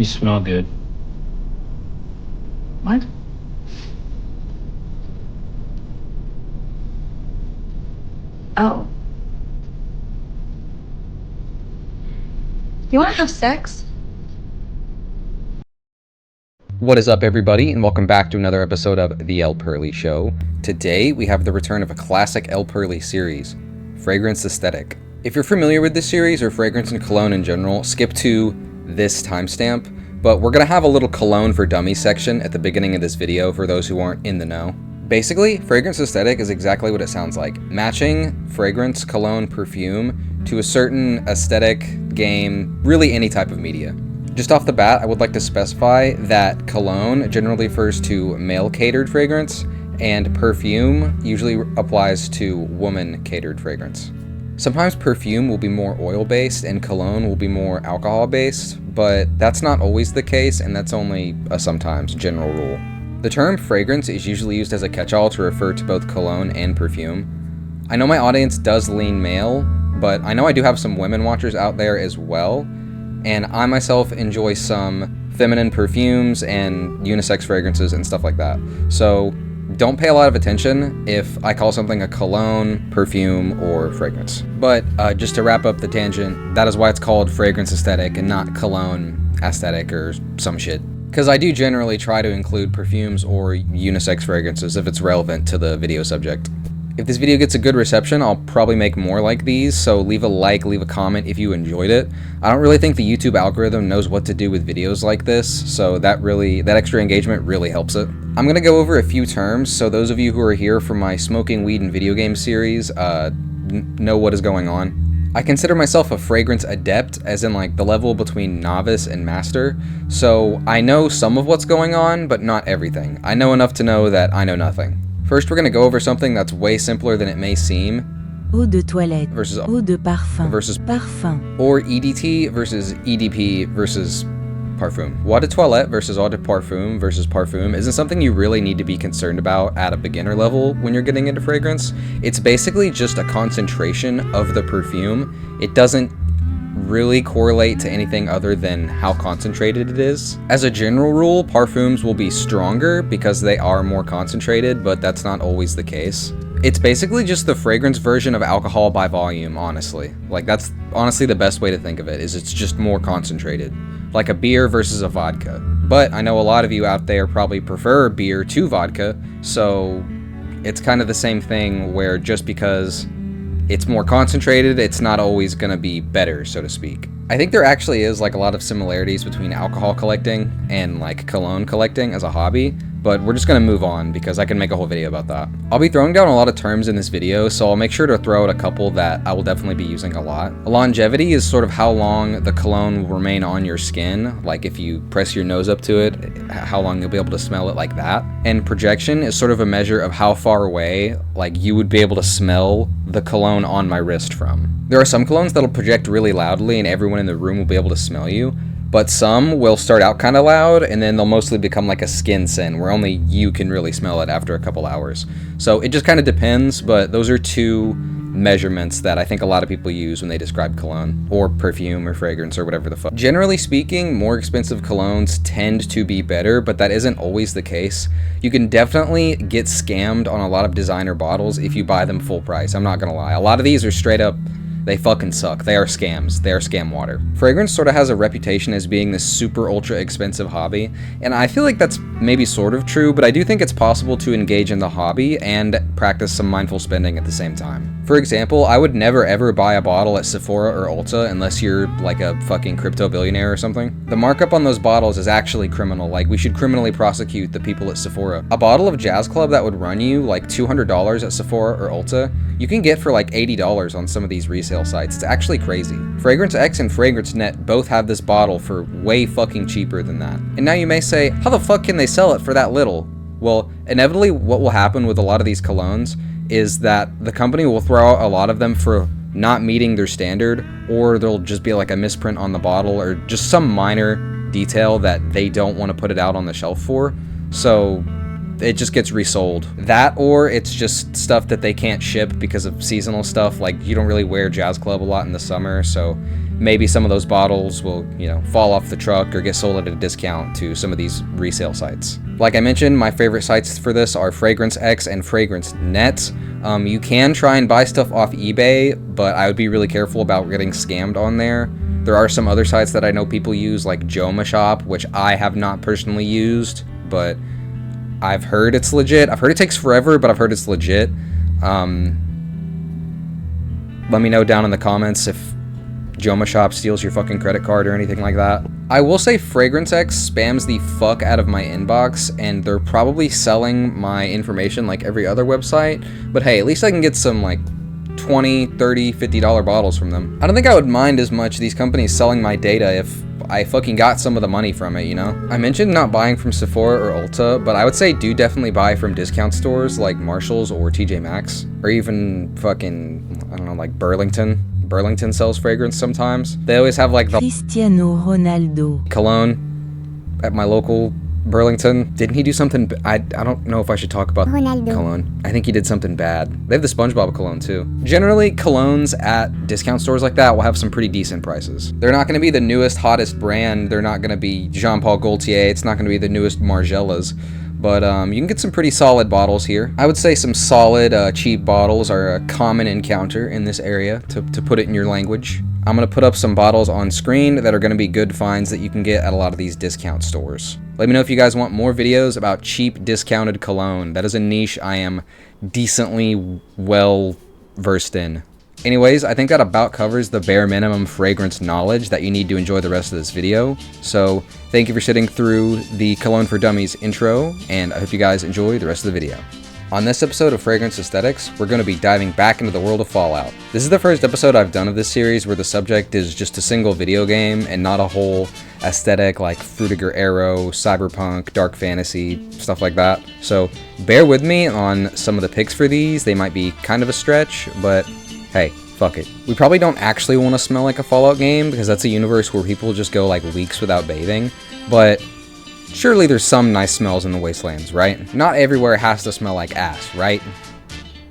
You smell good. What? Oh. You want to have sex? What is up, everybody, and welcome back to another episode of The El Pearly Show. Today, we have the return of a classic El Pearly series, Fragrance Aesthetic. If you're familiar with this series, or fragrance and cologne in general, skip to this timestamp, but we're going to have a little cologne for dummies section at the beginning of this video for those who aren't in the know. Basically, Fragrance Aesthetic is exactly what it sounds like. Matching fragrance, cologne, perfume to a certain aesthetic, game, really any type of media. Just off the bat, I would like to specify that cologne generally refers to male-catered fragrance, and perfume usually applies to woman-catered fragrance. Sometimes perfume will be more oil-based and cologne will be more alcohol-based, but that's not always the case, and that's only a sometimes general rule. The term fragrance is usually used as a catch-all to refer to both cologne and perfume. I know my audience does lean male, but I know I do have some women watchers out there as well, and I myself enjoy some feminine perfumes and unisex fragrances and stuff like that. So don't pay a lot of attention if I call something a cologne, perfume, or fragrance. But just to wrap up the tangent, that is why it's called Fragrance Aesthetic and not Cologne Aesthetic or some shit. Because I do generally try to include perfumes or unisex fragrances if it's relevant to the video subject. If this video gets a good reception, I'll probably make more like these, so leave a like, leave a comment if you enjoyed it. I don't really think the YouTube algorithm knows what to do with videos like this, so that extra engagement really helps it. I'm gonna go over a few terms, so those of you who are here for my Smoking Weed and Video Game series know what is going on. I consider myself a fragrance adept, as in like the level between novice and master, so I know some of what's going on, but not everything. I know enough to know that I know nothing. First, we're going to go over something that's way simpler than it may seem. Eau de toilette versus eau de parfum versus parfum. Or EDT versus EDP versus parfum. Eau de toilette versus eau de parfum versus parfum isn't something you really need to be concerned about at a beginner level when you're getting into fragrance. It's basically just a concentration of the perfume. It doesn't really correlate to anything other than how concentrated it is. As a general rule, parfums will be stronger because they are more concentrated, but that's not always the case. It's basically just the fragrance version of alcohol by volume, honestly. Like, that's honestly the best way to think of it, is it's just more concentrated. Like a beer versus a vodka. But I know a lot of you out there probably prefer beer to vodka, so it's kind of the same thing where just because it's more concentrated, it's not always gonna be better, so to speak. I think there actually is like a lot of similarities between alcohol collecting and like cologne collecting as a hobby, but we're just gonna move on because I can make a whole video about that. I'll be throwing down a lot of terms in this video, so I'll make sure to throw out a couple that I will definitely be using a lot. Longevity is sort of how long the cologne will remain on your skin, like if you press your nose up to it, how long you'll be able to smell it like that. And projection is sort of a measure of how far away like you would be able to smell the cologne on my wrist from. There are some colognes that'll project really loudly and everyone in the room will be able to smell you, but some will start out kind of loud and then they'll mostly become like a skin scent where only you can really smell it after a couple hours. So it just kind of depends, but those are two measurements that I think a lot of people use when they describe cologne or perfume or fragrance or whatever the fuck. Generally speaking, more expensive colognes tend to be better, but that isn't always the case. You can definitely get scammed on a lot of designer bottles if you buy them full price. I'm not gonna lie. A lot of these are straight up, they fucking suck. They are scams. They are scam water. Fragrance sort of has a reputation as being this super ultra expensive hobby, and I feel like that's maybe sort of true, but I do think it's possible to engage in the hobby and practice some mindful spending at the same time. For example, I would never ever buy a bottle at Sephora or Ulta unless you're like a fucking crypto billionaire or something. The markup on those bottles is actually criminal. Like, we should criminally prosecute the people at Sephora. A bottle of Jazz Club that would run you like $200 at Sephora or Ulta, you can get for like $80 on some of these resale sites. It's actually crazy. Fragrance X and Fragrance Net both have this bottle for way fucking cheaper than that. And now you may say, how the fuck can they sell it for that little? Well, inevitably what will happen with a lot of these colognes is that the company will throw out a lot of them for not meeting their standard, or there'll just be like a misprint on the bottle or just some minor detail that they don't want to put it out on the shelf for. So it just gets resold. That, or it's just stuff that they can't ship because of seasonal stuff. Like, you don't really wear Jazz Club a lot in the summer, so maybe some of those bottles will, you know, fall off the truck or get sold at a discount to some of these resale sites. Like I mentioned, my favorite sites for this are Fragrance X and Fragrance Net. You can try and buy stuff off eBay, but I would be really careful about getting scammed on there. There are some other sites that I know people use, like Joma Shop, which I have not personally used, but I've heard it's legit. I've heard it takes forever, but I've heard it's legit. Let me know down in the comments if Joma Shop steals your fucking credit card or anything like that. I will say Fragrance X spams the fuck out of my inbox, and they're probably selling my information like every other website, but hey, at least I can get some like $20, $30, $50 bottles from them. I don't think I would mind as much these companies selling my data if I fucking got some of the money from it, you know? I mentioned not buying from Sephora or Ulta, but I would say do definitely buy from discount stores like Marshall's or TJ Maxx, or even fucking, I don't know, like Burlington. Burlington sells fragrance sometimes. They always have like the Cristiano Ronaldo. cologne at my local Burlington. Didn't he do something? I don't know if I should talk about cologne. I think he did something bad. They have the SpongeBob cologne too. Generally, colognes at discount stores like that will have some pretty decent prices. They're not going to be the newest, hottest brand. They're not going to be Jean Paul Gaultier. It's not going to be the newest Margielas. But you can get some pretty solid bottles here. I would say some solid, cheap bottles are a common encounter in this area, to put it in your language. I'm going to put up some bottles on screen that are going to be good finds that you can get at a lot of these discount stores. Let me know if you guys want more videos about cheap, discounted cologne. That is a niche I am decently well versed in. Anyways, I think that about covers the bare minimum fragrance knowledge that you need to enjoy the rest of this video. So, thank you for sitting through the Cologne for Dummies intro, and I hope you guys enjoy the rest of the video. On this episode of Fragrance Aesthetics, we're going to be diving back into the world of Fallout. This is the first episode I've done of this series where the subject is just a single video game and not a whole aesthetic like Frutiger Arrow, Cyberpunk, Dark Fantasy, stuff like that. So, bear with me on some of the picks for these. They might be kind of a stretch, but hey, fuck it. We probably don't actually want to smell like a Fallout game because that's a universe where people just go like weeks without bathing, but surely there's some nice smells in the wastelands, right? Not everywhere has to smell like ass, right?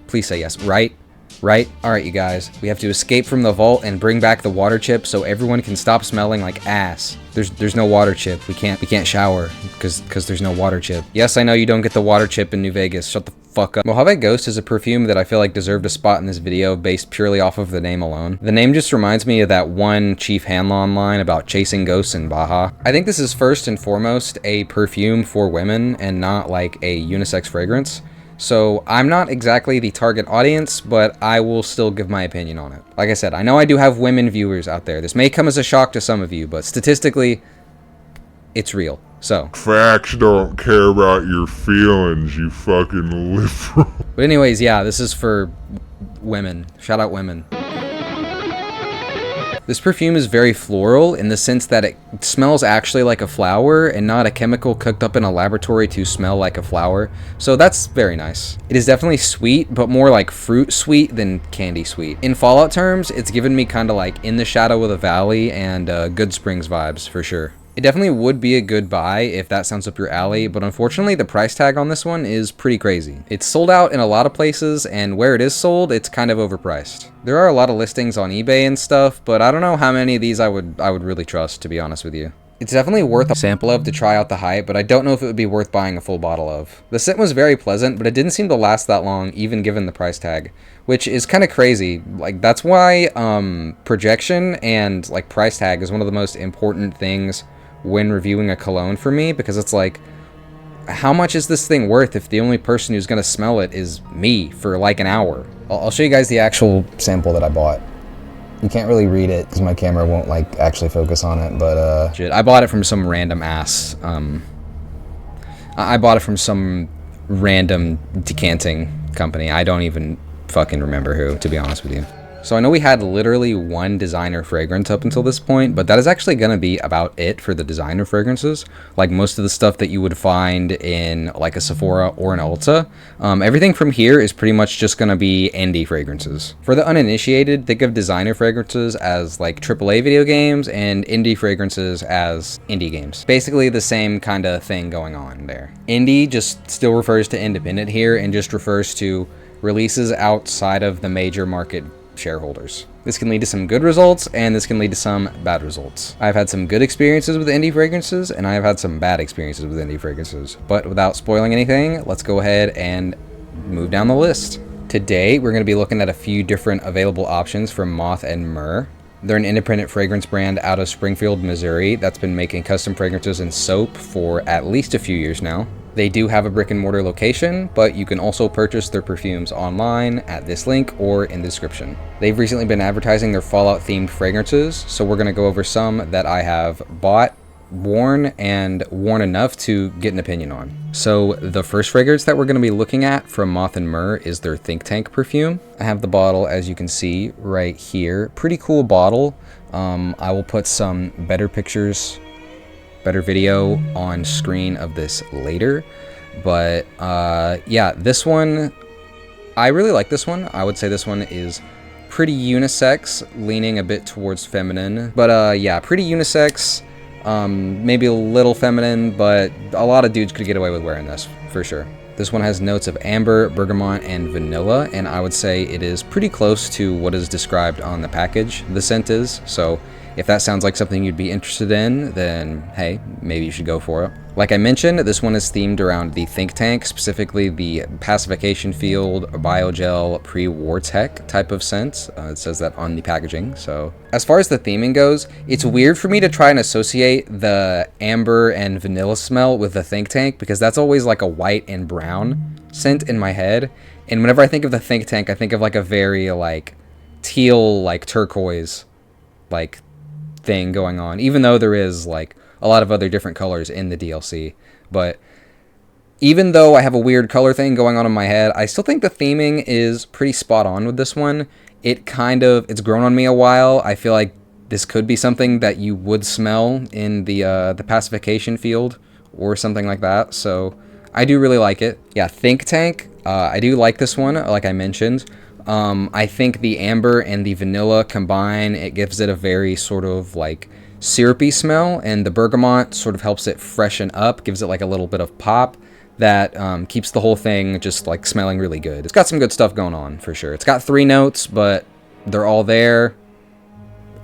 Please say yes, right? Right? Alright, you guys, we have to escape from the vault and bring back the water chip so everyone can stop smelling like ass. There's no water chip. We can't shower because there's no water chip. Yes, I know you don't get the water chip in New Vegas. Shut the fuck up. Mojave Ghost is a perfume that I feel like deserved a spot in this video based purely off of the name alone. The name just reminds me of that one Chief Hanlon line about chasing ghosts in Baja. I think this is first and foremost a perfume for women and not like a unisex fragrance. So I'm not exactly the target audience, but I will still give my opinion on it. Like I said, I know I do have women viewers out there. This may come as a shock to some of you, but statistically, it's real. So facts don't care about your feelings, you fucking liberal. But anyways, yeah, this is for women. Shout out women. This perfume is very floral in the sense that it smells actually like a flower and not a chemical cooked up in a laboratory to smell like a flower. So that's very nice. It is definitely sweet, but more like fruit sweet than candy sweet. In Fallout terms, it's given me kind of like In the Shadow of the Valley and Good Springs vibes for sure. It definitely would be a good buy if that sounds up your alley, but unfortunately the price tag on this one is pretty crazy. It's sold out in a lot of places, and where it is sold, it's kind of overpriced. There are a lot of listings on eBay and stuff, but I don't know how many of these I would really trust, to be honest with you. It's definitely worth a sample of to try out the hype, but I don't know if it would be worth buying a full bottle of. The scent was very pleasant, but it didn't seem to last that long, even given the price tag, which is kind of crazy. Like, that's why projection and like price tag is one of the most important things when reviewing a cologne for me, because it's like, how much is this thing worth if the only person who's gonna smell it is me for like an hour? I'll show you guys the actual sample that I bought. You can't really read it because my camera won't like actually focus on it, but shit, I bought it from some random ass. I bought it from some random decanting company. I don't even fucking remember who, to be honest with you. So I know we had literally one designer fragrance up until this point, but that is actually going to be about it for the designer fragrances. Like most of the stuff that you would find in like a Sephora or an Ulta. Everything from here is pretty much just going to be indie fragrances. For the uninitiated, think of designer fragrances as like AAA video games and indie fragrances as indie games. Basically the same kind of thing going on there. Indie just still refers to independent here and just refers to releases outside of the major market shareholders. This can lead to some good results and this can lead to some bad results. I've had some good experiences with indie fragrances and I've had some bad experiences with indie fragrances. But without spoiling anything, let's go ahead and move down the list. Today, we're going to be looking at a few different available options from Moth and Myrrh. They're an independent fragrance brand out of Springfield, Missouri that's been making custom fragrances and soap for at least a few years now. They do have a brick and mortar location, but you can also purchase their perfumes online at this link or in the description. They've recently been advertising their Fallout themed fragrances, so we're going to go over some that I have bought, worn, and worn enough to get an opinion on. So the first fragrance that we're going to be looking at from Moth and Myrrh is their Think Tank perfume. I have the bottle as you can see right here. Pretty cool bottle. I will put some better pictures, better video on screen of this later, but yeah, this one, I really like this one. I would say this one is pretty unisex, leaning a bit towards feminine, but yeah, pretty unisex, maybe a little feminine, but a lot of dudes could get away with wearing this for sure. This one has notes of amber, bergamot, and vanilla, and I would say it is pretty close to what is described on the package the scent is, so if that sounds like something you'd be interested in, then hey, maybe you should go for it. Like I mentioned, this one is themed around the Think Tank, specifically the pacification field, biogel, pre-war tech type of scent. It says that on the packaging. So as far as the theming goes, it's weird for me to try and associate the amber and vanilla smell with the Think Tank because that's always like a white and brown scent in my head. And whenever I think of the Think Tank, I think of like a very like teal, like turquoise, like thing going on, even though there is like a lot of other different colors in the DLC. But even though I have a weird color thing going on in my head, I still think the theming is pretty spot on with this one. It's grown on me a while. I feel like this could be something that you would smell in the pacification field or something like that. So I do really like it. Yeah, Think Tank. I do like this one, like I mentioned. I think the amber and the vanilla combine, it gives it a very sort of like syrupy smell, and the bergamot sort of helps it freshen up, gives it like a little bit of pop that keeps the whole thing just like smelling really good. It's got some good stuff going on for sure. It's got 3 notes, but they're all there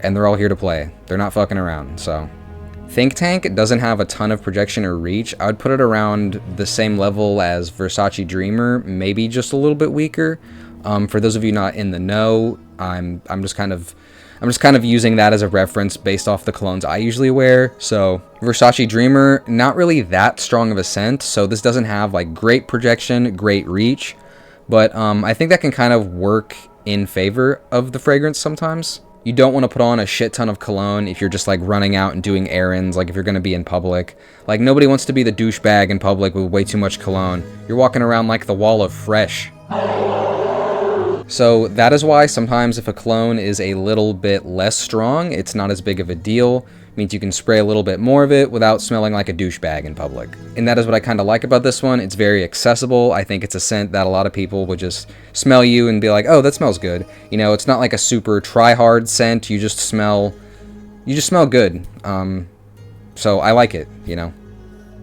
and they're all here to play. They're not fucking around. So Think Tank doesn't have a ton of projection or reach. I would put it around the same level as Versace Dreamer, maybe just a little bit weaker. For those of you not in the know, I'm just kind of using that as a reference based off the colognes I usually wear. So Versace Dreamer, not really that strong of a scent, so this doesn't have like great projection, great reach, but I think that can kind of work in favor of the fragrance sometimes. You don't want to put on a shit ton of cologne if you're just like running out and doing errands, like if you're going to be in public. Like nobody wants to be the douchebag in public with way too much cologne. You're walking around like the wall of fresh. So that is why sometimes if a cologne is a little bit less strong, it's not as big of a deal. It means you can spray a little bit more of it without smelling like a douchebag in public. And that is what I kind of like about this one. It's very accessible. I think it's a scent that a lot of people would just smell you and be like, oh, that smells good. You know, it's not like a super try-hard scent. You just smell good. So I like it, you know.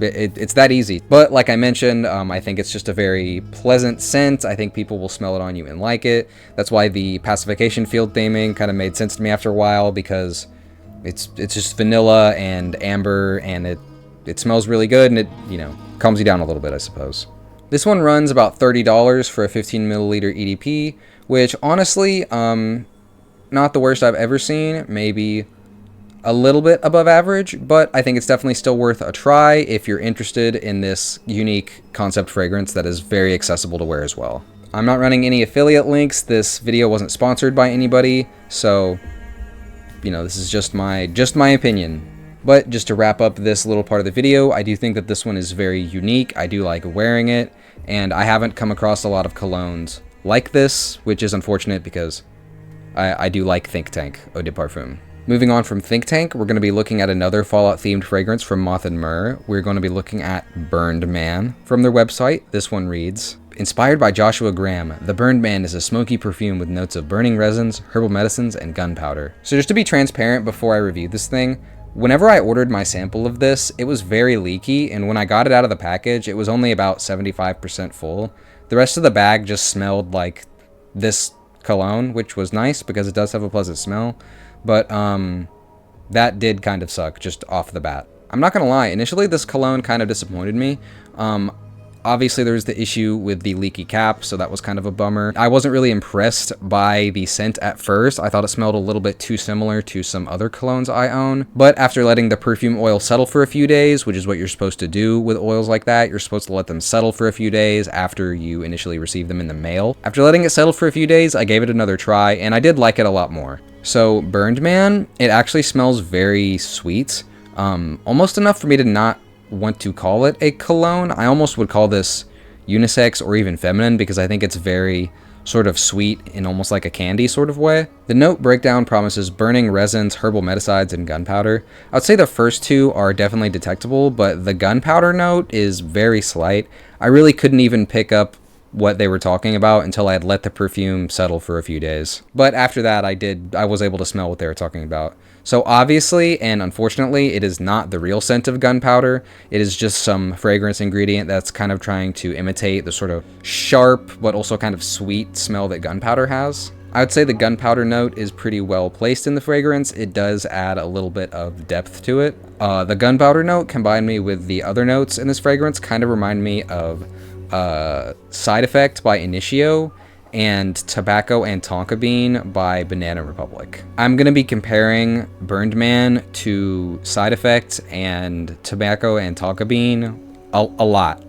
It's that easy. But like I mentioned, I think it's just a very pleasant scent. I think people will smell it on you and like it. That's why the pacification field theming kind of made sense to me after a while, because it's just vanilla and amber, and it smells really good, and it, you know, calms you down a little bit, I suppose. This one runs about $30 for a 15 milliliter EDP, which honestly, not the worst I've ever seen. Maybe a little bit above average, but I think it's definitely still worth a try if you're interested in this unique concept fragrance that is very accessible to wear as well. I'm not running any affiliate links. This video wasn't sponsored by anybody, so you know, this is just my opinion. But just to wrap up this little part of the video, I do think that this one is very unique. I do like wearing it, and I haven't come across a lot of colognes like this, which is unfortunate because I do like Think Tank Eau de Parfum. Moving on from Think Tank, we're going to be looking at another Fallout-themed fragrance from Moth and Myrrh. We're going to be looking at Burned Man. From their website, this one reads, inspired by Joshua Graham, the Burned Man is a smoky perfume with notes of burning resins, herbal medicines, and gunpowder. So just to be transparent before I review this thing, whenever I ordered my sample of this, it was very leaky, and when I got it out of the package, it was only about 75% full. The rest of the bag just smelled like this cologne, which was nice because it does have a pleasant smell. But that did kind of suck just off the bat. I'm not gonna lie, initially this cologne kind of disappointed me. Obviously there's the issue with the leaky cap, so that was kind of a bummer. I wasn't really impressed by the scent at first. I thought it smelled a little bit too similar to some other colognes I own. But after letting the perfume oil settle for a few days, which is what you're supposed to do with oils like that, you're supposed to let them settle for a few days after you initially receive them in the mail. After letting it settle for a few days, I gave it another try, and I did like it a lot more. So Burned Man, it actually smells very sweet. Almost enough for me to not want to call it a cologne. I almost would call this unisex or even feminine because I think it's very sort of sweet in almost like a candy sort of way. The note breakdown promises burning resins, herbal medicides, and gunpowder. I would say the first two are definitely detectable, but the gunpowder note is very slight. I really couldn't even pick up what they were talking about until I had let the perfume settle for a few days. But after that, I was able to smell what they were talking about. So obviously, and unfortunately, it is not the real scent of gunpowder. It is just some fragrance ingredient that's kind of trying to imitate the sort of sharp, but also kind of sweet smell that gunpowder has. I would say the gunpowder note is pretty well placed in the fragrance. It does add a little bit of depth to it. The gunpowder note combined me with the other notes in this fragrance kind of remind me of Side Effect by Initio and Tobacco and Tonka Bean by Banana Republic. I'm going to be comparing Burned Man to Side Effect and Tobacco and Tonka Bean a lot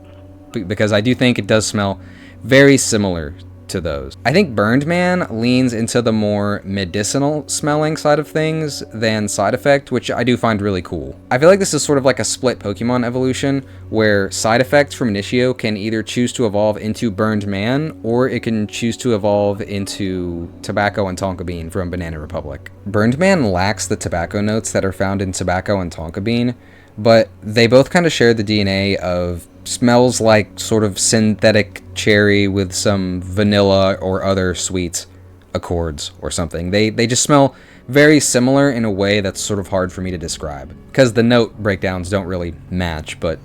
because I do think it does smell very similar to those. I think Burned Man leans into the more medicinal smelling side of things than Side Effect, which I do find really cool. I feel like this is sort of like a split Pokemon evolution where Side Effect from Initio can either choose to evolve into Burned Man or it can choose to evolve into Tobacco and Tonka Bean from Banana Republic. Burned Man lacks the tobacco notes that are found in Tobacco and Tonka Bean, but they both kind of share the DNA of smells like sort of synthetic cherry with some vanilla or other sweet accords or something. They just smell very similar in a way that's sort of hard for me to describe because the note breakdowns don't really match, but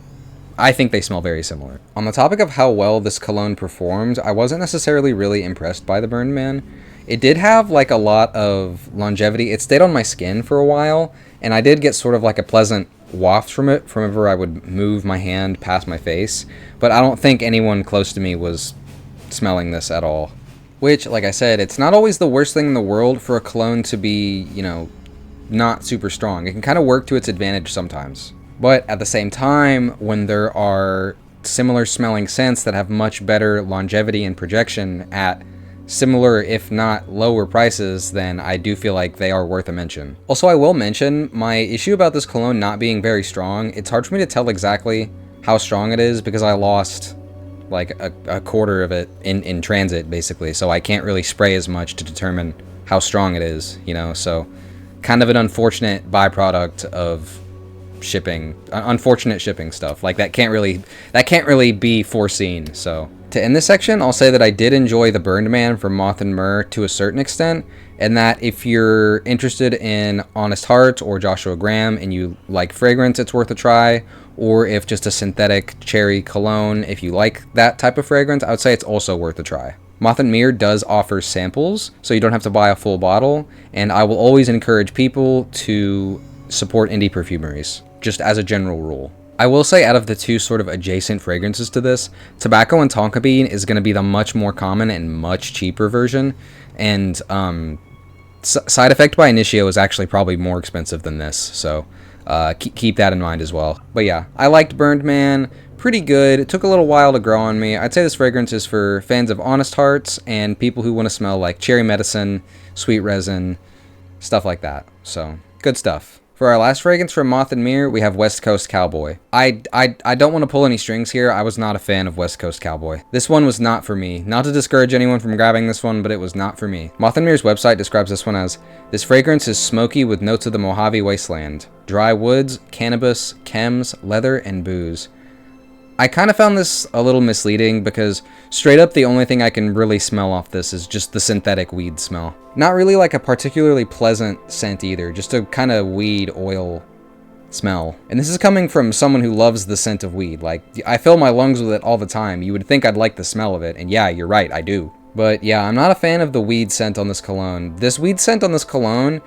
I think they smell very similar. On the topic of how well this cologne performs, I wasn't necessarily really impressed by the Burned Man. It did have like a lot of longevity. It stayed on my skin for a while, and I did get sort of like a pleasant waft from it whenever I would move my hand past my face, but I don't think anyone close to me was smelling this at all. Which, like I said, it's not always the worst thing in the world for a cologne to be, you know, not super strong. It can kind of work to its advantage sometimes. But at the same time, when there are similar smelling scents that have much better longevity and projection at similar, if not lower prices, then I do feel like they are worth a mention. Also, I will mention my issue about this cologne not being very strong. It's hard for me to tell exactly how strong it is because I lost like a quarter of it in transit, basically. So I can't really spray as much to determine how strong it is, you know? So kind of an unfortunate byproduct of shipping, unfortunate shipping stuff. Like that can't really be foreseen, so. To end this section, I'll say that I did enjoy the Burned Man from Moth and Myrrh to a certain extent, and that if you're interested in Honest Heart or Joshua Graham and you like fragrance, it's worth a try, or if just a synthetic cherry cologne, if you like that type of fragrance, I would say it's also worth a try. Moth and Myrrh does offer samples, so you don't have to buy a full bottle, and I will always encourage people to support indie perfumeries, just as a general rule. I will say out of the two sort of adjacent fragrances to this, Tobacco and Tonka Bean is going to be the much more common and much cheaper version, and Side Effect by Initio is actually probably more expensive than this, so keep that in mind as well. But yeah, I liked Burned Man, pretty good. It took a little while to grow on me. I'd say this fragrance is for fans of Honest Hearts and people who want to smell like cherry medicine, sweet resin, stuff like that. So, good stuff. For our last fragrance from Moth and Myrrh, we have West Coast Cowboy. I don't want to pull any strings here. I was not a fan of West Coast Cowboy. This one was not for me. Not to discourage anyone from grabbing this one, but it was not for me. Moth and Myrrh's website describes this one as, this fragrance is smoky with notes of the Mojave wasteland. Dry woods, cannabis, chems, leather, and booze. I kind of found this a little misleading because straight up the only thing I can really smell off this is just the synthetic weed smell. Not really like a particularly pleasant scent either, just a kind of weed oil smell. And this is coming from someone who loves the scent of weed. Like, I fill my lungs with it all the time. You would think I'd like the smell of it, and yeah, you're right, I do. But yeah, I'm not a fan of the weed scent on this cologne. This weed scent on this cologne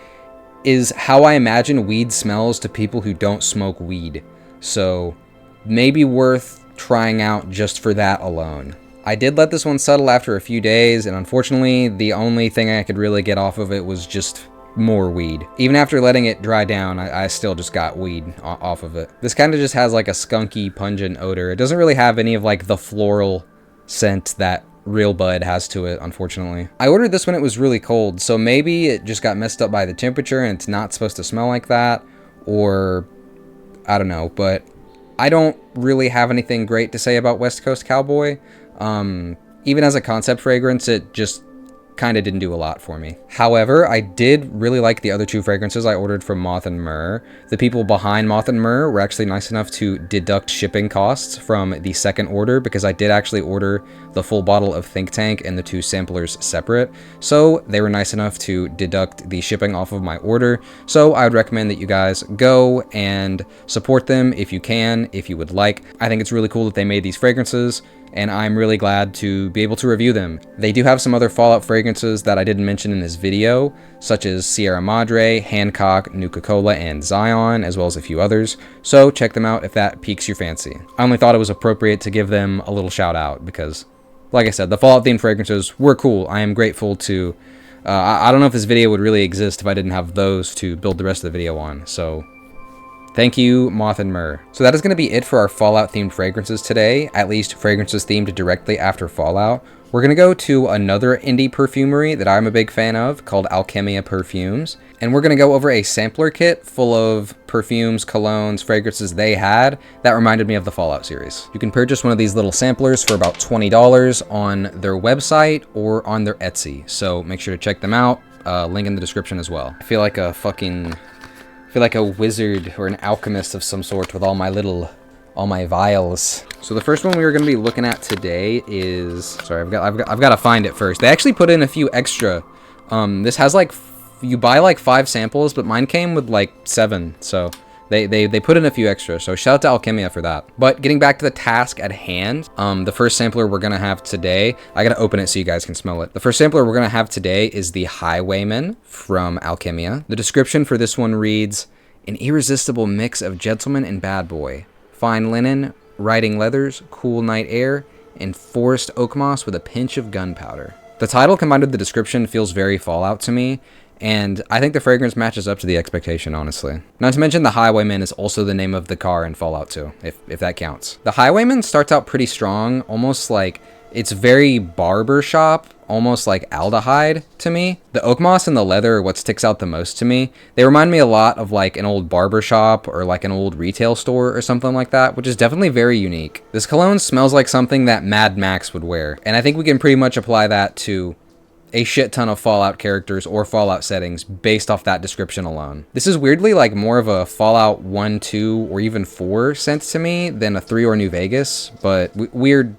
is how I imagine weed smells to people who don't smoke weed. So, maybe worth trying out just for that alone. I did let this one settle after a few days, and unfortunately, the only thing I could really get off of it was just more weed. Even after letting it dry down, I still just got weed off of it. This kind of just has like a skunky, pungent odor. It doesn't really have any of like the floral scent that real bud has to it, unfortunately. I ordered this when it was really cold, so maybe it just got messed up by the temperature and it's not supposed to smell like that, or I don't know, but I don't really have anything great to say about West Coast Cowboy. Even as a concept fragrance, it just kind of didn't do a lot for me. However, I did really like the other two fragrances I ordered from Moth and Myrrh. The people behind Moth and Myrrh were actually nice enough to deduct shipping costs from the second order because I did actually order the full bottle of Think Tank and the two samplers separate. So they were nice enough to deduct the shipping off of my order. So I would recommend that you guys go and support them if you can, if you would like. I think it's really cool that they made these fragrances, and I'm really glad to be able to review them. They do have some other Fallout fragrances that I didn't mention in this video, such as Sierra Madre, Hancock, Nuka-Cola, and Zion, as well as a few others, so check them out if that piques your fancy. I only thought it was appropriate to give them a little shout out because, like I said, the Fallout themed fragrances were cool. I am grateful to, I don't know if this video would really exist if I didn't have those to build the rest of the video on, so thank you, Moth and Myrrh. So that is going to be it for our Fallout-themed fragrances today, at least fragrances themed directly after Fallout. We're going to go to another indie perfumery that I'm a big fan of, called Alkemia Perfumes, and we're going to go over a sampler kit full of perfumes, colognes, fragrances they had that reminded me of the Fallout series. You can purchase one of these little samplers for about $20 on their website or on their Etsy, so make sure to check them out. Link in the description as well. I feel like a wizard or an alchemist of some sort with all my vials. So the first one we were going to be looking at today is, sorry, I've got to find it first. They actually put in a few extra. This has like, you buy like 5 samples, but mine came with like 7. So they put in a few extra. So shout out to Alkemia for that. But getting back to the task at hand, the first sampler we're going to have today, I got to open it so you guys can smell it. The first sampler we're going to have today is the Highwayman from Alkemia. The description for this one reads, an irresistible mix of gentleman and bad boy, fine linen, riding leathers, cool night air, and forest oak moss with a pinch of gunpowder. The title combined with the description feels very Fallout to me, and I think the fragrance matches up to the expectation, honestly. Not to mention the Highwayman is also the name of the car in Fallout 2, if that counts. The Highwayman starts out pretty strong, almost like it's very barbershop, almost like aldehyde to me. The oak moss and the leather are what sticks out the most to me. They remind me a lot of like an old barbershop or like an old retail store or something like that, which is definitely very unique. This cologne smells like something that Mad Max would wear, and I think we can pretty much apply that to a shit ton of Fallout characters or Fallout settings based off that description alone. This is weirdly like more of a Fallout 1, 2, or even 4 scent to me than a 3 or New Vegas, but weird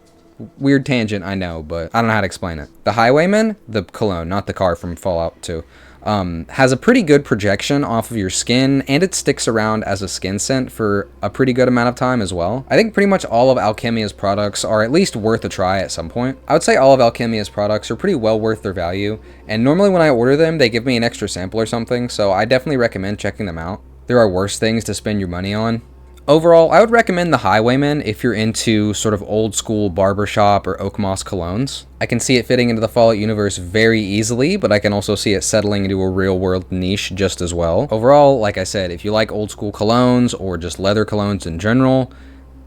tangent, I know, but I don't know how to explain it. The Highwayman, the cologne, not the car from Fallout 2, has a pretty good projection off of your skin, and it sticks around as a skin scent for a pretty good amount of time as well. I think pretty much all of Alkemia's products are at least worth a try at some point. I would say all of Alkemia's products are pretty well worth their value, and normally when I order them, they give me an extra sample or something, so I definitely recommend checking them out. There are worse things to spend your money on. Overall, I would recommend the Highwayman if you're into sort of old school barbershop or oak moss colognes. I can see it fitting into the Fallout universe very easily, but I can also see it settling into a real world niche just as well. Overall, like I said, if you like old school colognes or just leather colognes in general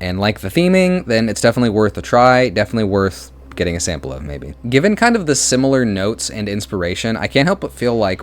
and like the theming, then it's definitely worth a try, definitely worth getting a sample of maybe. Given kind of the similar notes and inspiration, I can't help but feel like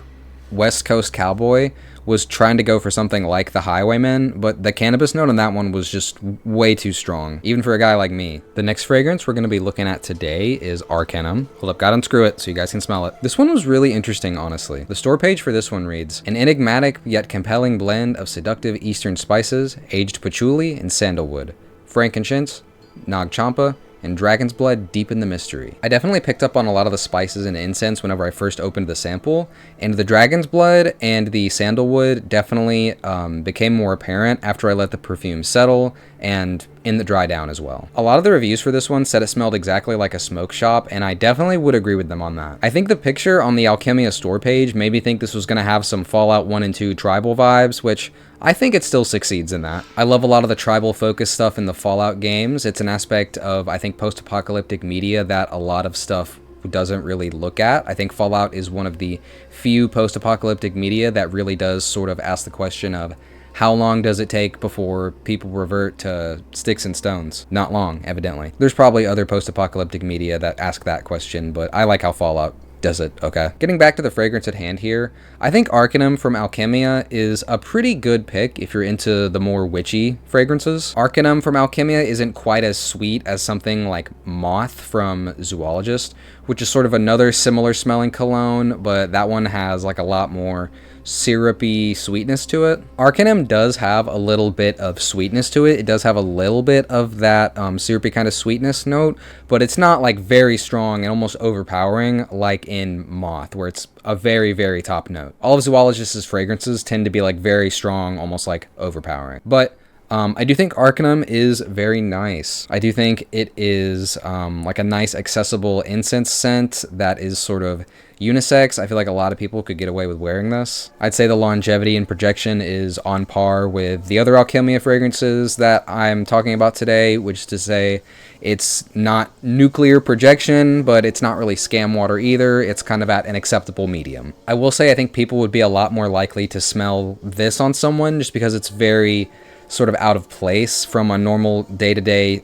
West Coast Cowboy was trying to go for something like the Highwayman, but the cannabis note on that one was just way too strong, even for a guy like me. The next fragrance we're going to be looking at today is Arcanum. Hold up, gotta unscrew it so you guys can smell it. This one was really interesting, honestly. The store page for this one reads, an enigmatic yet compelling blend of seductive eastern spices, aged patchouli and sandalwood, frankincense, nag champa, and dragon's blood deepen the mystery. I definitely picked up on a lot of the spices and incense whenever I first opened the sample, and the dragon's blood and the sandalwood definitely became more apparent after I let the perfume settle and in the dry down as well. A lot of the reviews for this one said it smelled exactly like a smoke shop, and I definitely would agree with them on that. I think the picture on the Alkemia store page made me think this was going to have some Fallout 1 and 2 tribal vibes, which I think it still succeeds in that. I love a lot of the tribal focus stuff in the Fallout games. It's an aspect of, I think, post-apocalyptic media that a lot of stuff doesn't really look at. I think Fallout is one of the few post-apocalyptic media that really does sort of ask the question of how long does it take before people revert to sticks and stones? Not long, evidently. There's probably other post-apocalyptic media that ask that question, but I like how Fallout does it, okay? Getting back to the fragrance at hand here, I think Arcanum from Alkemia is a pretty good pick if you're into the more witchy fragrances. Arcanum from Alkemia isn't quite as sweet as something like Moth from Zoologist, which is sort of another similar smelling cologne, but that one has like a lot more syrupy sweetness to it. Arcanum does have a little bit of sweetness to it. It does have a little bit of that syrupy kind of sweetness note, but it's not like very strong and almost overpowering like in Moth, where it's a very, very top note. All of Zoologist's fragrances tend to be like very strong, almost like overpowering. But I do think Arcanum is very nice. I do think it is like a nice accessible incense scent that is sort of unisex. I feel like a lot of people could get away with wearing this. I'd say the longevity and projection is on par with the other Alkemia fragrances that I'm talking about today, which is to say it's not nuclear projection, but it's not really scam water either. It's kind of at an acceptable medium. I will say I think people would be a lot more likely to smell this on someone just because it's very sort of out of place from a normal day-to-day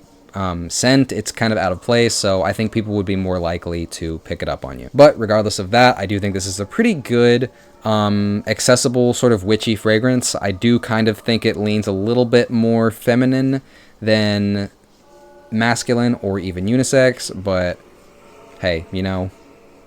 scent. It's kind of out of place, so I think people would be more likely to pick it up on you. But regardless of that, I do think this is a pretty good accessible sort of witchy fragrance. I do kind of think it leans a little bit more feminine than masculine or even unisex, but hey, you know,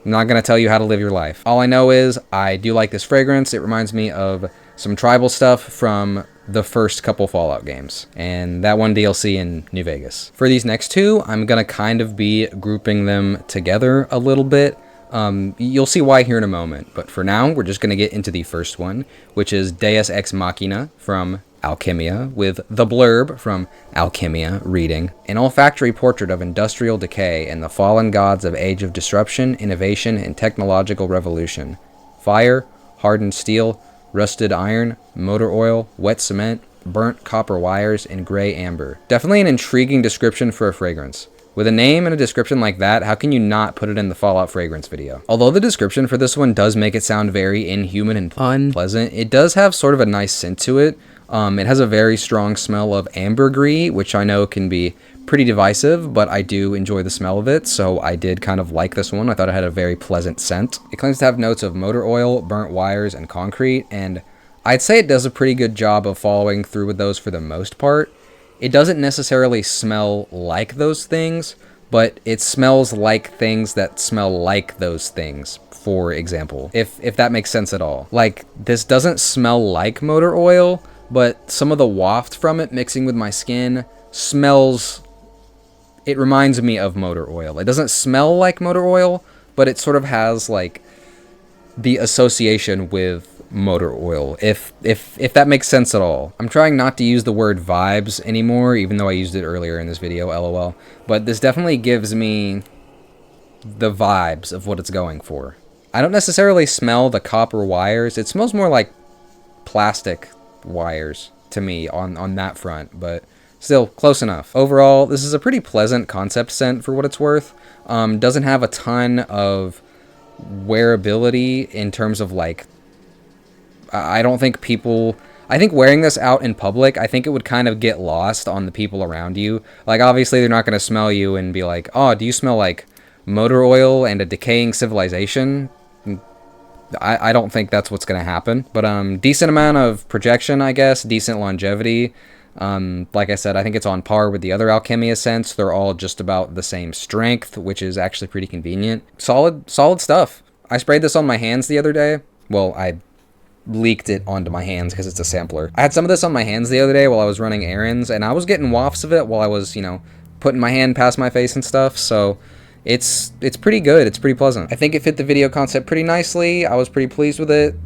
I'm not going to tell you how to live your life. All I know is I do like this fragrance. It reminds me of some tribal stuff from the first couple Fallout games, and that one DLC in New Vegas. For these next two, I'm gonna kind of be grouping them together a little bit. You'll see why here in a moment, but for now, we're just gonna get into the first one, which is Deus Ex Machina from Alkemia, with the blurb from Alkemia reading, an olfactory portrait of industrial decay and the fallen gods of age of disruption, innovation, and technological revolution. Fire, hardened steel, rusted iron, motor oil, wet cement, burnt copper wires, and gray amber. Definitely an intriguing description for a fragrance. With a name and a description like that, how can you not put it in the Fallout fragrance video? Although the description for this one does make it sound very inhuman and unpleasant, it does have sort of a nice scent to it. It has a very strong smell of ambergris, which I know can be pretty divisive, but I do enjoy the smell of it, so I did kind of like this one. I thought it had a very pleasant scent. It claims to have notes of motor oil, burnt wires, and concrete, and I'd say it does a pretty good job of following through with those for the most part. It doesn't necessarily smell like those things, but it smells like things that smell like those things, for example, if that makes sense at all. Like, this doesn't smell like motor oil, but some of the waft from it mixing with my skin smells... It reminds me of motor oil. It doesn't smell like motor oil, but it sort of has like the association with motor oil, if that makes sense at all. I'm trying not to use the word vibes anymore, even though I used it earlier in this video, lol. But this definitely gives me the vibes of what it's going for. I don't necessarily smell the copper wires. It smells more like plastic wires to me on that front, but still, close enough. Overall, this is a pretty pleasant concept scent for what it's worth. Doesn't have a ton of wearability in terms of like, I don't think people... I think wearing this out in public, I think it would kind of get lost on the people around you. Like, obviously, they're not going to smell you and be like, oh, do you smell like motor oil and a decaying civilization? I don't think that's what's going to happen. But decent amount of projection, I guess. Decent longevity. Like I said, I think it's on par with the other Alkemia scents. They're all just about the same strength, which is actually pretty convenient. Solid stuff. I sprayed this on my hands the other day. Well, I leaked it onto my hands because it's a sampler. I had some of this on my hands the other day while I was running errands, and I was getting wafts of it while I was, putting my hand past my face and stuff, so it's pretty good. It's pretty pleasant. I think it fit the video concept pretty nicely. I was pretty pleased with it.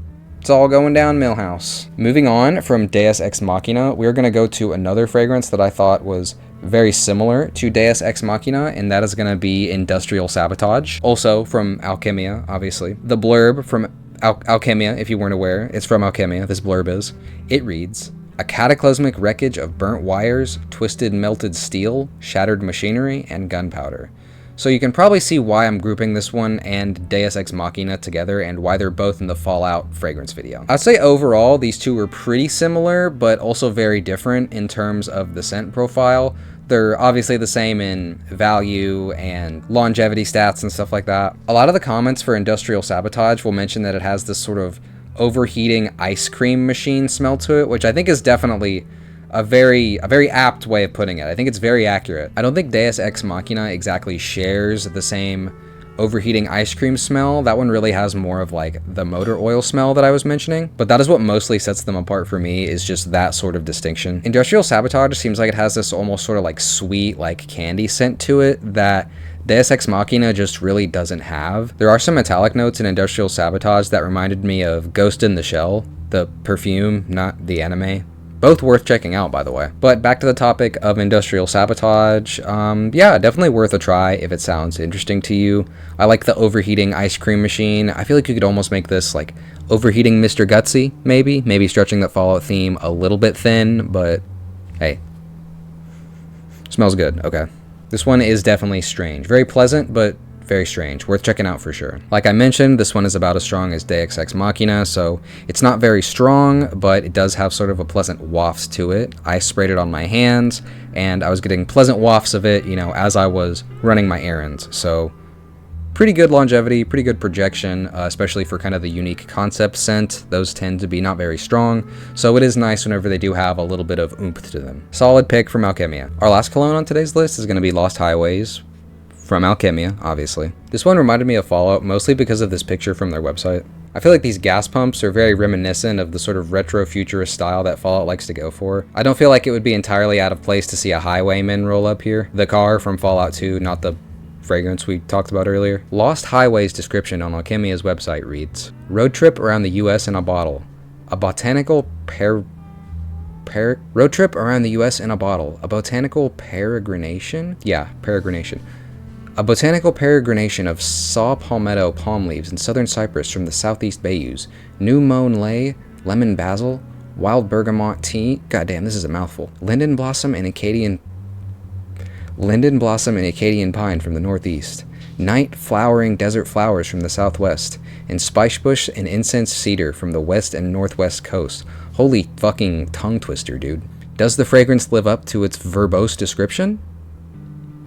It's all going down Millhouse. Moving on from Deus Ex Machina, we're going to go to another fragrance that I thought was very similar to Deus Ex Machina, and that is going to be Industrial Sabotage. Also from Alkemia, obviously. The blurb from Alkemia, if you weren't aware, it's from Alkemia, this blurb is. It reads, "A cataclysmic wreckage of burnt wires, twisted melted steel, shattered machinery, and gunpowder." So you can probably see why I'm grouping this one and Deus Ex Machina together and why they're both in the Fallout fragrance video. I'd say overall these two were pretty similar, but also very different in terms of the scent profile. They're obviously the same in value and longevity stats and stuff like that. A lot of the comments for Industrial Sabotage will mention that it has this sort of overheating ice cream machine smell to it, which I think is definitely a very apt way of putting it. I think it's very accurate. I don't think Deus Ex Machina exactly shares the same overheating ice cream smell. That one really has more of like the motor oil smell that I was mentioning, but that is what mostly sets them apart for me, is just that sort of distinction. Industrial Sabotage seems like it has this almost sort of like sweet, like candy scent to it that Deus Ex Machina just really doesn't have. There are some metallic notes in Industrial Sabotage that reminded me of Ghost in the Shell, the perfume, not the anime. Both worth checking out, by the way. But back to the topic of Industrial Sabotage. Yeah, definitely worth a try if it sounds interesting to you. I like the overheating ice cream machine. I feel like you could almost make this like overheating Mr. Gutsy, maybe. Maybe stretching that Fallout theme a little bit thin, but hey. Smells good, okay. This one is definitely strange. Very pleasant, but very strange. Worth checking out for sure. Like I mentioned, this one is about as strong as Deus Ex Machina, so it's not very strong, but it does have sort of a pleasant wafts to it. I sprayed it on my hands, and I was getting pleasant wafts of it, as I was running my errands. So pretty good longevity, pretty good projection, especially for kind of the unique concept scent. Those tend to be not very strong, so it is nice whenever they do have a little bit of oomph to them. Solid pick from Alkemia. Our last cologne on today's list is going to be Lost Highways, from Alkemia, obviously. This one reminded me of Fallout, mostly because of this picture from their website. I feel like these gas pumps are very reminiscent of the sort of retro-futurist style that Fallout likes to go for. I don't feel like it would be entirely out of place to see a Highwayman roll up here. The car from Fallout 2, not the fragrance we talked about earlier. Lost Highways description on Alkemia's website reads, "Road trip around the US in a bottle. A botanical road trip around the US in a bottle. A botanical peregrination?" Yeah, peregrination. "A botanical peregrination of saw palmetto palm leaves and southern cypress from the southeast bayous, new mown ley, lemon basil, wild bergamot tea," goddamn, this is a mouthful, linden blossom and Acadian pine from the northeast, night flowering desert flowers from the southwest, and spice bush and incense cedar from the west and northwest coast. Holy fucking tongue twister, dude. Does the fragrance live up to its verbose description?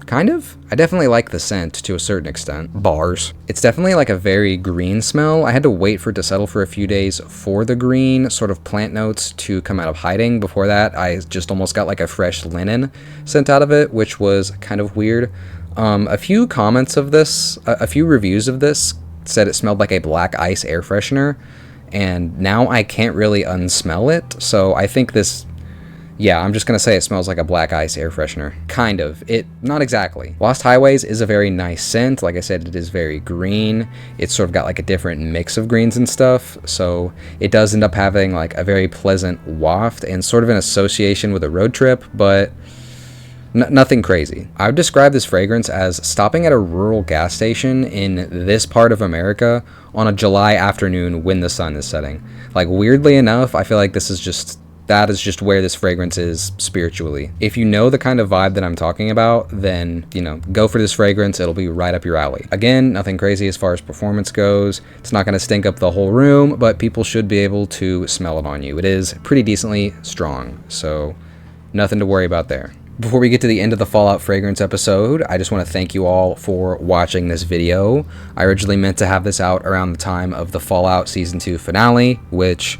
Kind of. I definitely like the scent to a certain extent. Bars. It's definitely like a very green smell. I had to wait for it to settle for a few days for the green sort of plant notes to come out of hiding. Before that, I just almost got like a fresh linen scent out of it, which was kind of weird. A few comments of this, a few reviews of this said it smelled like a black ice air freshener, and now I can't really unsmell it. So I think this, yeah, I'm just going to say it smells like a black ice air freshener. Kind of. Not exactly. Lost Highways is a very nice scent. Like I said, it is very green. It's sort of got like a different mix of greens and stuff. So it does end up having like a very pleasant waft and sort of an association with a road trip, but nothing crazy. I would describe this fragrance as stopping at a rural gas station in this part of America on a July afternoon when the sun is setting. Like, weirdly enough, I feel like that is just where this fragrance is spiritually. If you know the kind of vibe that I'm talking about, then, go for this fragrance. It'll be right up your alley. Again, nothing crazy as far as performance goes. It's not going to stink up the whole room, but people should be able to smell it on you. It is pretty decently strong, so nothing to worry about there. Before we get to the end of the Fallout fragrance episode, I just want to thank you all for watching this video. I originally meant to have this out around the time of the Fallout Season 2 finale, which,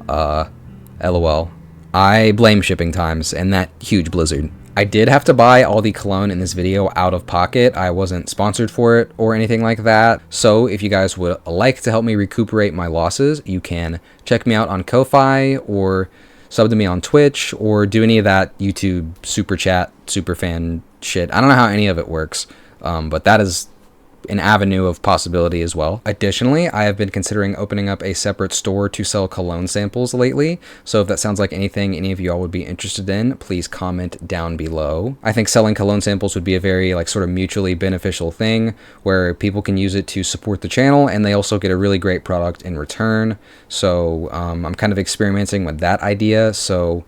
LOL. I blame shipping times and that huge blizzard. I did have to buy all the cologne in this video out of pocket. I wasn't sponsored for it or anything like that. So if you guys would like to help me recuperate my losses, you can check me out on Ko-Fi or sub to me on Twitch or do any of that YouTube super chat, super fan shit. I don't know how any of it works, but that is an avenue of possibility as well. Additionally, I have been considering opening up a separate store to sell cologne samples lately, so if that sounds like anything any of y'all would be interested in, please comment down below. I think selling cologne samples would be a very sort of mutually beneficial thing where people can use it to support the channel and they also get a really great product in return. So I'm kind of experimenting with that idea, so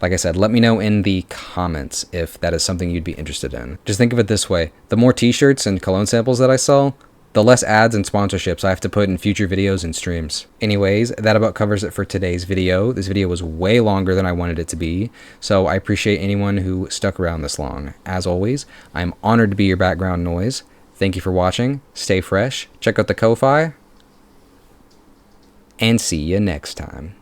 like I said, let me know in the comments if that is something you'd be interested in. Just think of it this way. The more t-shirts and cologne samples that I sell, the less ads and sponsorships I have to put in future videos and streams. Anyways, that about covers it for today's video. This video was way longer than I wanted it to be, so I appreciate anyone who stuck around this long. As always, I'm honored to be your background noise. Thank you for watching. Stay fresh. Check out the Ko-Fi. And see you next time.